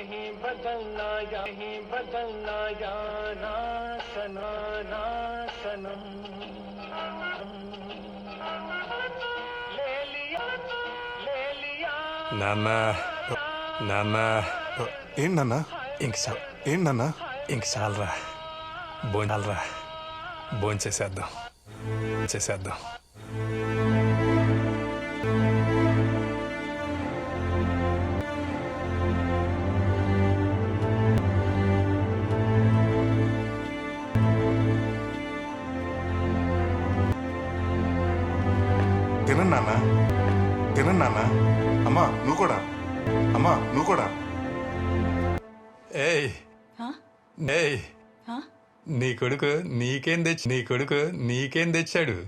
कहीं बदलना जाना सना ना सनम ले लिया నాన్న నాన్న ఏంటి నాన్న ఇంక ఏంటి నాన్న ఇంక చాలరా భోంచేసేద్దాం తినండి నాన్న అమ్మా నువ్వు కూడా ఏయ్ ఏయ్ నీ కొడుకు నీకేం తెచ్చాడు